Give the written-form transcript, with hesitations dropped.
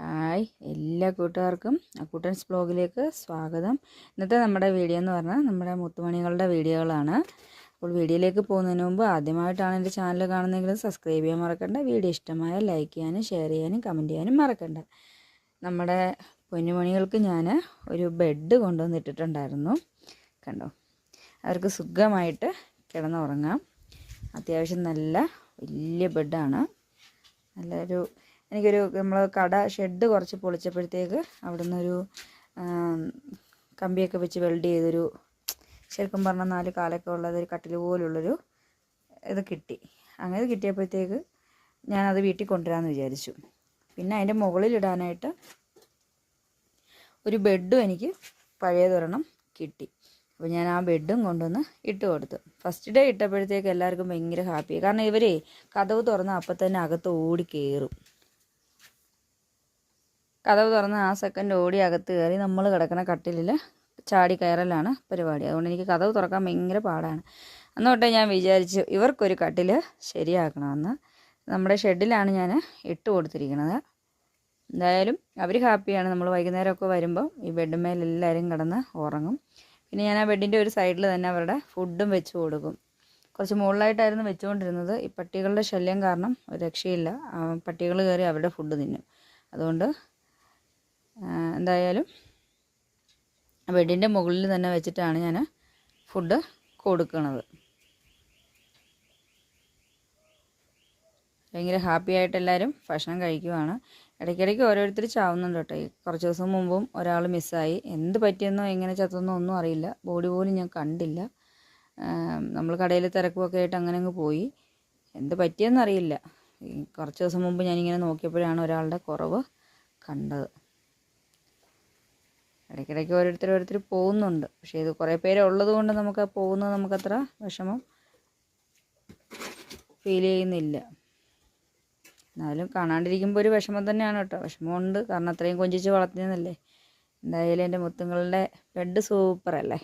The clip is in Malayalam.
ഹായ് എല്ലാ കൂട്ടുകാർക്കും അക്കൂട്ടൻസ് ബ്ലോഗിലേക്ക് സ്വാഗതം. ഇന്നത്തെ നമ്മുടെ വീഡിയോ എന്ന് പറഞ്ഞാൽ നമ്മുടെ മുത്തുമണികളുടെ വീഡിയോകളാണ്. അപ്പോൾ വീഡിയോയിലേക്ക് പോകുന്നതിന് മുമ്പ് ആദ്യമായിട്ടാണ് എൻ്റെ ചാനൽ കാണുന്നതെങ്കിൽ സബ്സ്ക്രൈബ് ചെയ്യാൻ മറക്കണ്ട. വീഡിയോ ഇഷ്ടമായ ലൈക്ക് ചെയ്യാനും ഷെയർ ചെയ്യാനും കമൻറ്റ് ചെയ്യാനും മറക്കണ്ട. നമ്മുടെ പൊന്നുമണികൾക്ക് ഞാൻ ഒരു ബെഡ് കൊണ്ടുവന്നിട്ടിട്ടുണ്ടായിരുന്നു. കണ്ടോ, അവർക്ക് സുഖമായിട്ട് കിടന്നുറങ്ങാം. അത്യാവശ്യം നല്ല വലിയ ബെഡാണ്. നല്ലൊരു എനിക്കൊരു നമ്മൾ ഷെഡ് കുറച്ച് പൊളിച്ചപ്പോഴത്തേക്ക് അവിടെ നിന്നൊരു കമ്പിയൊക്കെ വെച്ച് വെൽഡ് ചെയ്തൊരു ശരിക്കും പറഞ്ഞാൽ 4 കാലൊക്കെ ഉള്ളതൊരു കട്ടിൽ പോലുള്ളൊരു ഇത് കിട്ടി. അങ്ങനെ കിട്ടിയപ്പോഴത്തേക്ക് ഞാനത് വീട്ടിൽ കൊണ്ടുവരാമെന്ന് വിചാരിച്ചു. പിന്നെ അതിൻ്റെ മുകളിലിടാനായിട്ട് ഒരു ബെഡും എനിക്ക് പഴയതൊരെണ്ണം കിട്ടി. അപ്പോൾ ഞാൻ ആ ബെഡും കൊണ്ടുവന്ന് ഇട്ട് കൊടുത്തു. ഫസ്റ്റ് ഡേ ഇട്ടപ്പോഴത്തേക്ക് എല്ലാവർക്കും ഭയങ്കര ഹാപ്പിയായി. കാരണം ഇവരെ കതവ് തുറന്ന് അപ്പം തന്നെ അകത്ത് ഓടി കയറും. കതവ് തുറന്ന് ആ സെക്കൻഡ് ഓടി അകത്ത് കയറി നമ്മൾ കിടക്കുന്ന കട്ടിലിൽ ചാടി കയറലാണ് പരിപാടി. അതുകൊണ്ട് എനിക്ക് കതവ് തുറക്കാൻ ഭയങ്കര പാടാണ്. അന്ന് തൊട്ടേ ഞാൻ വിചാരിച്ചു ഇവർക്കൊരു കട്ടിൽ ശരിയാക്കണമെന്ന്. നമ്മുടെ ഷെഡിലാണ് ഞാൻ ഇട്ട് കൊടുത്തിരിക്കുന്നത്. എന്തായാലും അവർ ഹാപ്പിയാണ്. നമ്മൾ വൈകുന്നേരമൊക്കെ വരുമ്പോൾ ഈ ബെഡ്മേൽ എല്ലാവരും കിടന്ന് ഉറങ്ങും. പിന്നെ ഞാൻ ആ ബെഡിൻ്റെ ഒരു സൈഡിൽ തന്നെ അവരുടെ ഫുഡും വെച്ച് കൊടുക്കും. കുറച്ച് മുകളിലായിട്ടായിരുന്നു വെച്ചുകൊണ്ടിരുന്നത്. ഈ പട്ടികളുടെ ശല്യം കാരണം ഒരു രക്ഷയില്ല. പട്ടികൾ കയറി അവരുടെ ഫുഡ് തിന്നും. അതുകൊണ്ട് എന്തായാലും ബെഡിൻ്റെ മുകളിൽ തന്നെ വെച്ചിട്ടാണ് ഞാൻ ഫുഡ് കൊടുക്കുന്നത്. ഭയങ്കര ഹാപ്പി ആയിട്ട് എല്ലാവരും ഭക്ഷണം കഴിക്കുവാണ്. ഇടയ്ക്കിടയ്ക്ക് ഓരോരുത്തർ ചാവുന്നുണ്ട് കേട്ടോ. കുറച്ച് ദിവസം മുമ്പും ഒരാൾ മിസ്സായി. എന്ത് പറ്റിയെന്നോ എങ്ങനെ ചത്തെന്നോ ഒന്നും അറിയില്ല. ബോഡി പോലും ഞാൻ കണ്ടില്ല. നമ്മൾ കടയിൽ തിരക്കുമൊക്കെ ആയിട്ട് അങ്ങനെ അങ്ങ് പോയി. എന്ത് പറ്റിയെന്നറിയില്ല. കുറച്ച് ദിവസം മുമ്പ് ഞാനിങ്ങനെ നോക്കിയപ്പോഴാണ് ഒരാളുടെ കുറവ് കണ്ടത്. ഇടയ്ക്കിടയ്ക്ക് ഓരോരുത്തർ പോകുന്നുണ്ട്. പക്ഷേ ഇത് കുറേ പേര് ഉള്ളത് കൊണ്ട് നമുക്ക് പോകുന്നത് നമുക്കത്ര വിഷമം ഫീൽ ചെയ്യുന്നില്ല. എന്നാലും കാണാണ്ടിരിക്കുമ്പോൾ ഒരു വിഷമം തന്നെയാണ് കേട്ടോ. വിഷമമുണ്ട്, കാരണം അത്രയും കൊഞ്ചിച്ച് വളർത്തുന്നതല്ലേ. എന്തായാലും എൻ്റെ മുത്തുങ്ങളുടെ ബെഡ് സൂപ്പറല്ലേ.